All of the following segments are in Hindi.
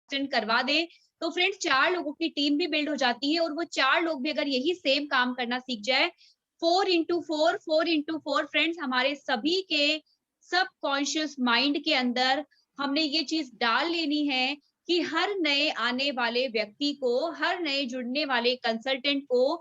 एक्सटेंड करवा दें, तो फ्रेंड्स 4 लोगों की टीम भी बिल्ड हो जाती है और वो 4 लोग भी अगर यही सेम काम करना सीख जाए, 4 फ्रेंड्स हमारे सभी के सबकॉन्शियस माइंड के अंदर हमने ये चीज डाल लेनी है कि हर नए आने वाले व्यक्ति को, हर नए जुड़ने वाले कंसल्टेंट को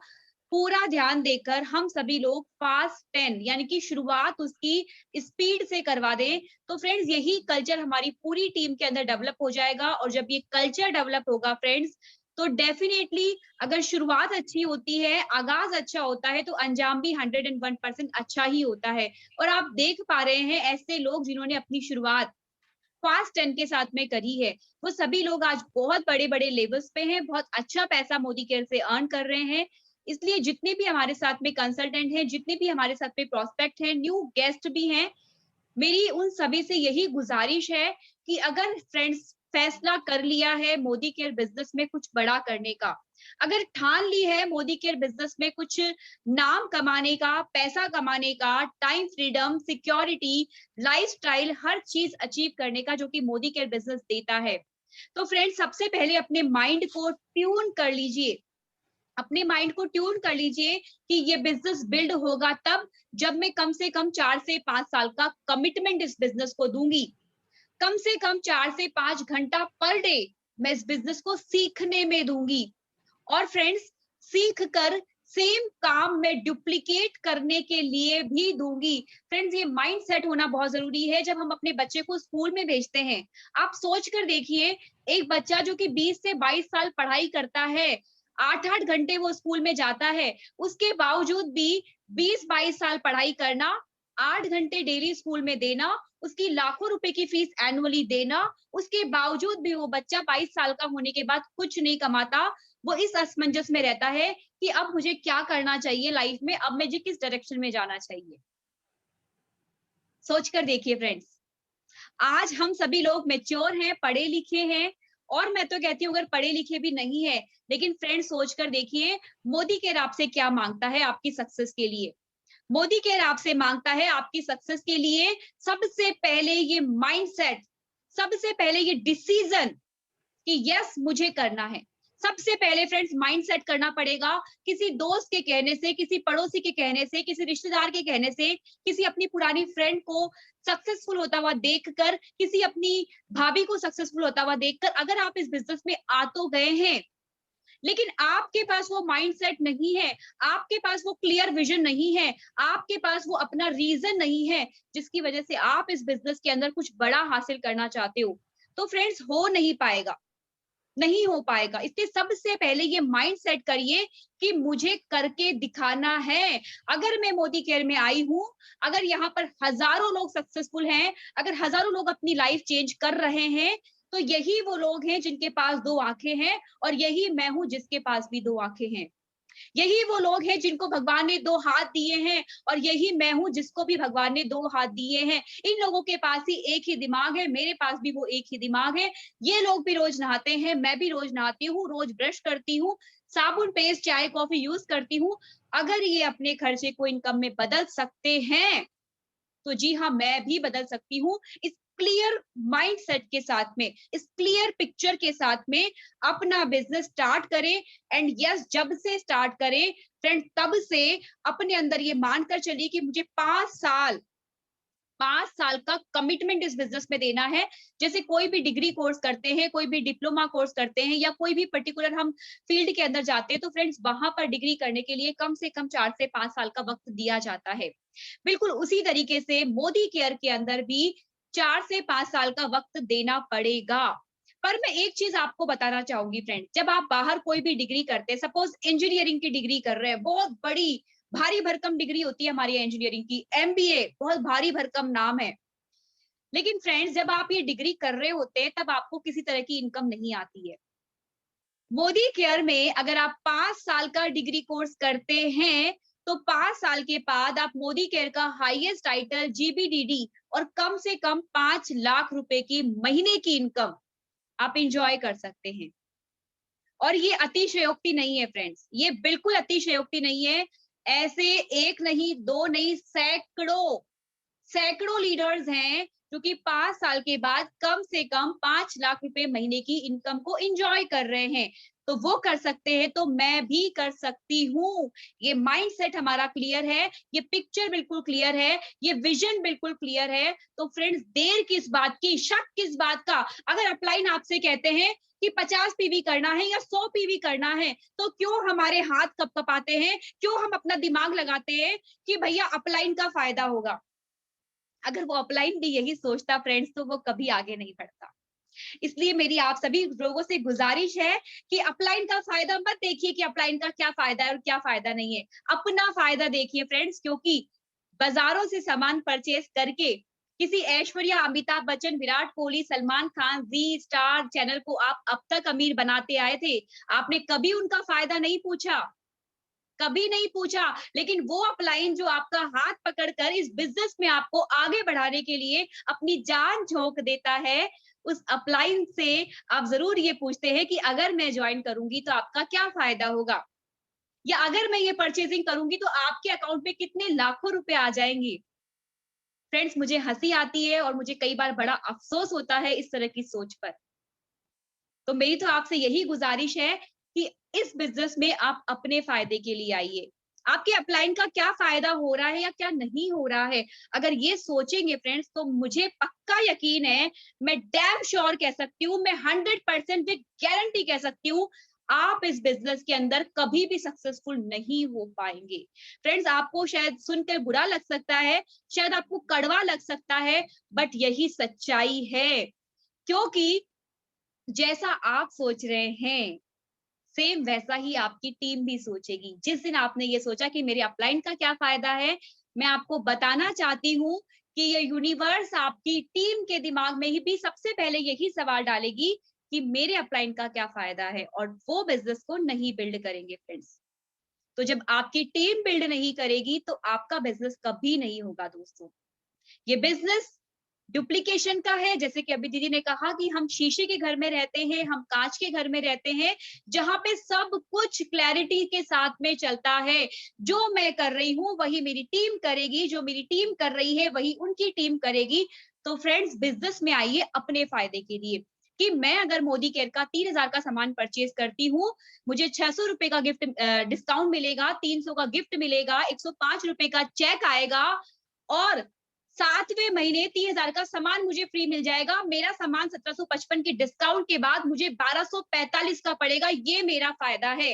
पूरा ध्यान देकर हम सभी लोग फास्ट 10 यानी कि शुरुआत उसकी स्पीड से करवा दें। तो फ्रेंड्स यही कल्चर हमारी पूरी टीम के अंदर डेवलप हो जाएगा और जब ये कल्चर डेवलप होगा फ्रेंड्स, तो डेफिनेटली अगर शुरुआत अच्छी होती है, आगाज अच्छा होता है, तो अंजाम भी 101% अच्छा ही होता है। और आप देख पा रहे हैं ऐसे लोग जिन्होंने अपनी शुरुआत फास्ट 10 के साथ में करी है, वो सभी लोग आज बहुत बड़े-बड़े लेवल्स पे हैं, बहुत अच्छा पैसा मोदी केयर से अर्न कर रहे हैं। इसलिए जितने भी हमारे साथ में कंसल्टेंट हैं, जितने भी हमारे साथ में प्रोस्पेक्ट हैं, न्यू गेस्ट भी हैं, मेरी उन सभी से यही गुजारिश है कि अगर फ्रेंड्स फैसला कर लिया है मोदी केयर बिजनेस में कुछ बड़ा करने का, अगर ठान ली है मोदी केयर बिजनेस में कुछ नाम कमाने का, पैसा कमाने का, टाइम फ्रीडम, सिक्योरिटी, लाइफस्टाइल हर चीज अचीव करने का जो कि मोदी केयर बिजनेस देता है, तो फ्रेंड्स सबसे पहले अपने माइंड को ट्यून कर लीजिए। अपने माइंड को ट्यून कर लीजिए कि ये बिजनेस बिल्ड होगा तब जब मैं कम से कम 4 से 5 साल का कमिटमेंट इस बिजनेस को दूंगी। कम से कम 4 से 5 घंटा पर डे मैं इस बिजनेस को सीखने में दूंगी। और फ्रेंड्स सीख कर सेम काम मैं डुप्लीकेट करने के लिए भी दूंगी। फ्रेंड्स ये माइंड सेट होना बहुत जरूरी है जब हम अपने बच्चे को स्कूल में भेजते हैं। आप सोच कर देखिए, एक बच्चा जो कि 20 से 22 साल पढ़ाई करता है, 8-8 घंटे वो स्कूल में जाता है, उसके बावजूद भी 20-22 साल पढ़ाई करना, 8 घंटे डेली स्कूल में देना, उसकी लाखों रुपए की फीस एनुअली देना, उसके बावजूद भी वो बच्चा 22 साल का होने के बाद कुछ नहीं कमाता। वो इस असमंजस में रहता है कि अब मुझे क्या करना चाहिए लाइफ में, अब मुझे किस डायरेक्शन में जाना चाहिए। सोच कर देखिए फ्रेंड्स, आज हम सभी लोग मैच्योर हैं, पढ़े लिखे हैं, और मैं तो कहती हूँ अगर पढ़े लिखे भी नहीं है, लेकिन फ्रेंड्स सोच कर देखिए, मोदी केयर आपसे क्या मांगता है आपकी सक्सेस के लिए। मोदी केयर आपसे मांगता है आपकी सक्सेस के लिए सबसे पहले ये माइंडसेट, सबसे पहले ये डिसीजन कि यस मुझे करना है। सबसे पहले फ्रेंड्स माइंड सेट करना पड़ेगा। किसी दोस्त के कहने से, किसी पड़ोसी के कहने से, किसी रिश्तेदार के कहने से, किसी अपनी पुरानी फ्रेंड को सक्सेसफुल होता हुआ देखकर, किसी अपनी भाभी को सक्सेसफुल होता हुआ देखकर अगर आप इस बिजनेस में आ तो गए हैं, लेकिन आपके पास वो माइंडसेट नहीं है, आपके पास वो क्लियर विजन नहीं है, आपके पास वो अपना रीजन नहीं है जिसकी वजह से आप इस बिजनेस के अंदर कुछ बड़ा हासिल करना चाहते हो, तो फ्रेंड्स हो नहीं पाएगा, नहीं हो पाएगा। इसलिए सबसे पहले ये माइंड सेट करिए कि मुझे करके दिखाना है। अगर मैं मोदी केयर में आई हूँ, अगर यहाँ पर हजारों लोग सक्सेसफुल हैं, अगर हजारों लोग अपनी लाइफ चेंज कर रहे हैं, तो यही वो लोग हैं जिनके पास 2 आंखें हैं और यही मैं हूँ जिसके पास भी 2 आंखें हैं। यही वो लोग हैं जिनको भगवान ने 2 हाथ दिए हैं और यही मैं हूँ जिसको भी भगवान ने 2 हाथ दिए हैं। इन लोगों के पास ही एक ही दिमाग है, मेरे पास भी वो एक ही दिमाग है। ये लोग भी रोज नहाते हैं, मैं भी रोज नहाती हूँ, रोज ब्रश करती हूँ, साबुन, पेस्ट, चाय, कॉफी यूज करती हूँ। अगर ये अपने खर्चे को इनकम में बदल सकते हैं, तो जी हाँ, मैं भी बदल सकती हूँ। इस क्लियर माइंडसेट के साथ में, इस क्लियर पिक्चर के साथ में अपना बिजनेस स्टार्ट करें। एंड यस, जब से स्टार्ट करें फ्रेंड, तब से अपने अंदर ये मानकर चलिए कि मुझे 5 साल का कमिटमेंट इस बिजनेस में देना है। जैसे कोई भी डिग्री कोर्स करते हैं, कोई भी डिप्लोमा कोर्स करते हैं, या कोई भी पर्टिकुलर हम फील्ड के अंदर जाते हैं, तो फ्रेंड्स वहां पर डिग्री करने के लिए कम से कम 4 से 5 साल का वक्त दिया जाता है। बिल्कुल उसी तरीके से मोदी केयर के अंदर भी 4 से 5 साल का वक्त देना पड़ेगा। पर मैं एक चीज आपको बताना चाहूंगी फ्रेंड, जब आप बाहर कोई भी डिग्री करते हैं, सपोज इंजीनियरिंग की डिग्री कर रहे हैं, बहुत बड़ी भारी भरकम डिग्री होती है हमारी इंजीनियरिंग की, एमबीए बहुत भारी भरकम नाम है। लेकिन फ्रेंड्स जब आप ये डिग्री कर रहे होते हैं तब आपको किसी तरह की इनकम नहीं आती है। मोदी केयर में अगर आप 5 साल का डिग्री कोर्स करते हैं, तो 5 साल के बाद आप मोदी केयर का हाईएस्ट टाइटल जीबीडीडी और कम से कम 5 लाख रुपए की महीने की इनकम आप इंजॉय कर सकते हैं। और ये अतिशयोक्ति नहीं है फ्रेंड्स, ये बिल्कुल अतिशयोक्ति नहीं है। ऐसे एक नहीं, दो नहीं, सैकड़ों सैकड़ों लीडर्स हैं जो कि 5 साल के बाद कम से कम 5 लाख रुपए महीने की इनकम को एन्जॉय कर रहे हैं। तो वो कर सकते हैं तो मैं भी कर सकती हूँ। ये माइंडसेट हमारा क्लियर है, ये पिक्चर बिल्कुल क्लियर है, ये विजन बिल्कुल क्लियर है। तो फ्रेंड्स देर किस बात की, शक किस बात का? अगर अपलाइन आपसे कहते हैं कि 50 पीवी करना है या 100 पीवी करना है, तो क्यों हमारे हाथ कपकपाते हैं? क्यों हम अपना दिमाग लगाते हैं कि भैया अपलाइन का फायदा होगा? अगर वो अपलाइन भी यही सोचता फ्रेंड्स, तो वो कभी आगे नहीं बढ़ता। इसलिए मेरी आप सभी लोगों से गुजारिश है कि अपलाइन का फायदा मत देखिए कि अपलाइन का क्या फायदा है और क्या फायदा नहीं है। अपना फायदा देखिए फ्रेंड्स, क्योंकि बाजारों से सामान परचेज करके किसी ऐश्वर्या, अमिताभ बच्चन, विराट कोहली, सलमान खान, जी स्टार चैनल को आप अब तक अमीर बनाते आए थे। आपने कभी उनका फायदा नहीं पूछा, कभी नहीं पूछा। लेकिन वो अपलाइन जो आपका हाथ पकड़कर इस बिज़नेस में आपको आगे बढ़ाने के लिए अपनी जान झोंक देता है, उस अपलाइन से आप ज़रूर ये पूछते हैं कि अगर मैं जॉइन करूँगी तो आपका क्या फ़ायदा होगा? या अगर मैं ये परचेज़िंग करूँगी तो आपके अकाउंट में कितने लाखों रुपए आ जाएँगे? फ्रेंड्स, मुझे हँसी आती है और मुझे कई बार बड़ा अफ़सोस होता है इस तरह की सोच पर। तो मेरी तो आपसे यही गुज़ारिश है कि इस बिज़नेस में आप अपने फ़ायदे के लिए आइए। आपके अपलाइन का क्या फ़ायदा हो रहा है या क्या नहीं हो रहा है? अगर ये सोचेंगे फ्रेंड्स, तो मुझे पक्का यकीन है, मैं डैम श्योर कह सकती हूँ, मैं 100% विद गारंटी कह सकती हूँ, आप इस बिज़नेस के अंदर कभी भी सक्सेसफुल नहीं हो पाएँगे। फ्रेंड्स, आपको शायद सुनकर बुरा लग सकता है, शायद आपको कड़वा लग सकता है, बट यही सच्चाई है। क्योंकि जैसा आप सोच रहे हैं, सेम वैसा ही आपकी टीम भी सोचेगी। जिस दिन आपने ये सोचा कि मेरे अपलाइन का क्या फ़ायदा है, मैं आपको बताना चाहती हूँ कि ये यूनिवर्स आपकी टीम के दिमाग में ही भी सबसे पहले यही सवाल डालेगी कि मेरे अपलाइन का क्या फ़ायदा है, और वो बिज़नेस को नहीं बिल्ड करेंगे फ्रेंड्स। तो जब आपकी टीम बिल्ड नहीं करेगी, तो आपका बिज़नेस कभी नहीं होगा दोस्तों। ये बिज़नेस डुप्लीकेशन का है, जैसे कि अभी दीदी ने कहा कि हम शीशे के घर में रहते हैं, हम काँच के घर में रहते हैं, जहाँ पे सब कुछ क्लैरिटी के साथ में चलता है। जो मैं कर रही हूँ, वही मेरी टीम करेगी, जो मेरी टीम कर रही है, वही उनकी टीम करेगी। तो फ्रेंड्स, बिज़नेस में आइए अपने फ़ायदे के लिए, कि मैं अगर मोदी केयर का 3000 का सामान परचेज़ करती हूँ, मुझे ₹600 का डिस्काउंट मिलेगा, 300 का गिफ्ट मिलेगा, ₹105 का चेक आएगा, और 7वें महीने 3000 का सामान मुझे फ्री मिल जाएगा। मेरा सामान 1755 के डिस्काउंट के बाद मुझे 1245 का पड़ेगा, ये मेरा फ़ायदा है।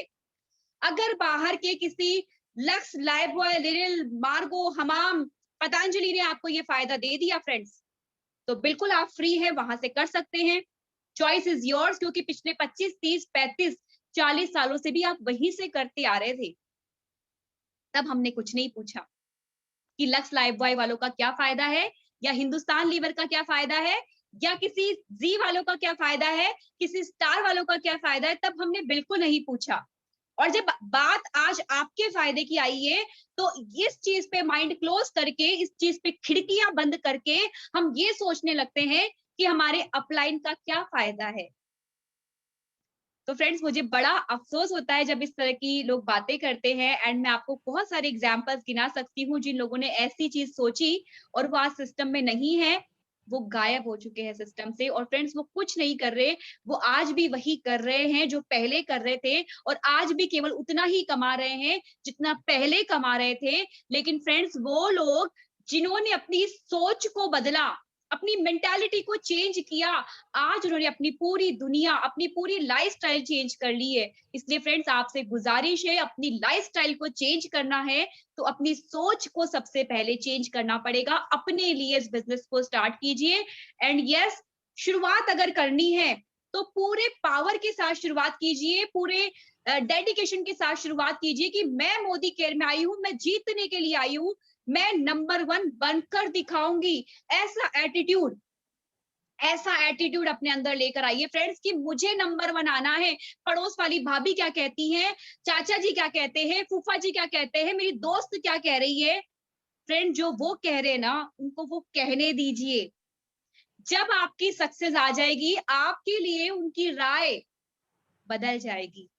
अगर बाहर के किसी लक्स, लाइफबॉय, लिरिल, मार्गो, हमाम, पतंजलि ने आपको ये फ़ायदा दे दिया फ्रेंड्स, तो बिल्कुल आप फ्री हैं, वहाँ से कर सकते हैं। चॉइस इज़ योर्स, क्योंकि पिछले 25, 30, 35, 40 सालों से भी आप वहीं से करते आ रहे थे। तब हमने कुछ नहीं पूछा कि लक्स लाइफबॉय वालों का क्या फ़ायदा है, या हिंदुस्तान लीवर का क्या फ़ायदा है, या किसी ज़ी वालों का क्या फ़ायदा है, किसी स्टार वालों का क्या फ़ायदा है, तब हमने बिल्कुल नहीं पूछा। और जब बात आज आपके फ़ायदे की आई है, तो इस चीज़ पे माइंड क्लोज़ करके, इस चीज़ पे खिड़कियाँ बंद करके हम ये सोचने लगते हैं कि हमारे अपलाइन का क्या फ़ायदा है। तो फ्रेंड्स, मुझे बड़ा अफ़सोस होता है जब इस तरह की लोग बातें करते हैं, एंड मैं आपको बहुत सारे एग्ज़ाम्पल्स गिना सकती हूँ जिन लोगों ने ऐसी चीज़ सोची और वो आज सिस्टम में नहीं है, वो गायब हो चुके हैं सिस्टम से, और फ्रेंड्स वो कुछ नहीं कर रहे, वो आज भी वही कर रहे हैं जो पहले कर रहे थे, और आज भी केवल उतना ही कमा रहे हैं जितना पहले कमा रहे थे। लेकिन फ्रेंड्स, वो लोग जिन्होंने अपनी सोच को बदला, अपनी मेंटालिटी को चेंज किया, आज उन्होंने अपनी पूरी दुनिया, अपनी पूरी लाइफ़स्टाइल चेंज कर ली है। इसलिए फ्रेंड्स, आपसे गुज़ारिश है, अपनी लाइफ़स्टाइल को चेंज करना है, तो अपनी सोच को सबसे पहले चेंज करना पड़ेगा। अपने लिए इस बिज़नेस को स्टार्ट कीजिए, एंड यस, शुरुआत अगर करनी है, तो पूरे पावर के साथ शुरुआत कीजिए, पूरे डेडिकेशन के साथ शुरुआत कीजिए कि मैं मोदी केयर में आई हूँ, मैं जीतने के लिए आई हूँ, मैं नंबर 1 बनकर दिखाऊँगी। ऐसा एटीट्यूड, ऐसा एटीट्यूड अपने अंदर लेकर आइए फ्रेंड्स कि मुझे नंबर 1 आना है। पड़ोस वाली भाभी क्या कहती हैं, चाचा जी क्या कहते हैं, फूफा जी क्या कहते हैं, मेरी दोस्त क्या कह रही है। फ्रेंड, जो वो कह रहे हैं ना, उनको वो कहने दीजिए। जब आपकी सक्सेस आ जाएगी, आपके लिए उनकी राय बदल जाएगी।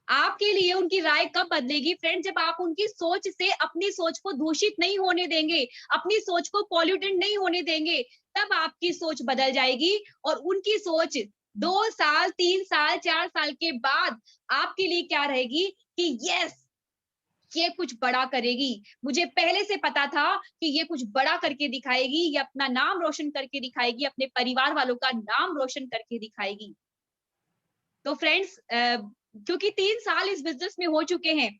आपके लिए उनकी राय कब बदलेगी फ्रेंड, जब आप उनकी सोच से अपनी सोच को दूषित नहीं होने देंगे, अपनी सोच को पॉल्यूटेड नहीं होने देंगे, तब आपकी सोच बदल जाएगी और उनकी सोच 2 साल, 3 साल, 4 साल के बाद आपके लिए क्या रहेगी कि यस, ये कुछ बड़ा करेगी। मुझे पहले से पता था कि ये कुछ बड़ा करके दिखाएगी, ये अपना नाम रोशन करके दिखाएगी, अपने परिवार वालों का नाम रोशन करके दिखाएगी। तो फ्रेंड्स क्योंकि 3 साल इस बिज़नेस में हो चुके हैं,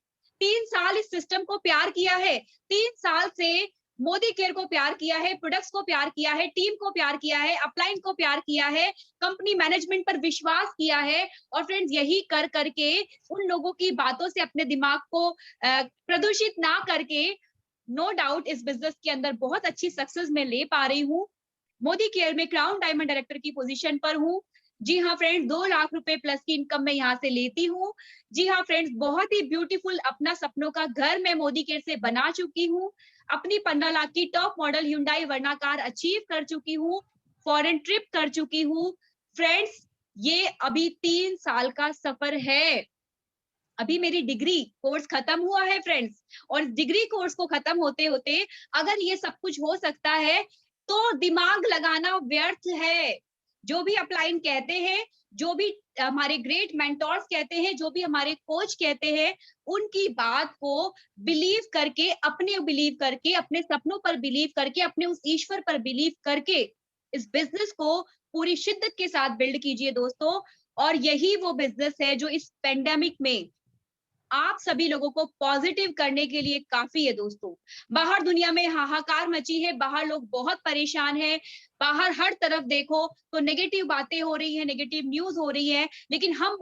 3 साल इस सिस्टम को प्यार किया है, 3 साल से मोदी केयर को प्यार किया है, प्रोडक्ट्स को प्यार किया है, टीम को प्यार किया है, अपलाइन को प्यार किया है, कंपनी मैनेजमेंट पर विश्वास किया है और फ्रेंड्स यही कर करके उन लोगों की बातों से अपने दिमाग को प्रदूषित ना करके नो डाउट इस बिज़नेस के अंदर बहुत अच्छी सक्सेस मैं ले पा रही हूँ। मोदी केयर में क्राउन डायमंड डायरेक्टर की पोजीशन पर हूँ। जी हाँ फ्रेंड्स, 2 लाख रुपए प्लस की इनकम मैं यहाँ से लेती हूँ। जी हाँ फ्रेंड्स, बहुत ही ब्यूटीफुल अपना सपनों का घर मैं मोदी केयर से बना चुकी हूँ। अपनी 15 लाख की टॉप मॉडल Hyundai वर्ना कार अचीव कर चुकी हूँ। फॉरेन ट्रिप कर चुकी हूँ। फ्रेंड्स, ये अभी 3 साल का सफर है। अभी मेरी डिग्री कोर्स खत्म हुआ है फ्रेंड्स, और डिग्री कोर्स को खत्म होते-होते अगर ये सब कुछ हो सकता है, तो दिमाग लगाना व्यर्थ है। जो भी अपलाइन कहते हैं, जो भी हमारे ग्रेट मेंटोर्स कहते हैं, जो भी हमारे कोच कहते हैं, उनकी बात को बिलीव करके, अपने सपनों पर बिलीव करके, अपने उस ईश्वर पर बिलीव करके, इस बिज़नेस को पूरी शिद्दत के साथ बिल्ड कीजिए दोस्तों। और यही वो बिज़नेस है जो इस पैंडेमिक में आप सभी लोगों को पॉजिटिव करने के लिए काफ़ी है दोस्तों। बाहर दुनिया में हाहाकार मची है, बाहर लोग बहुत परेशान हैं, बाहर हर तरफ देखो तो नेगेटिव बातें हो रही हैं, नेगेटिव न्यूज़ हो रही है, लेकिन हम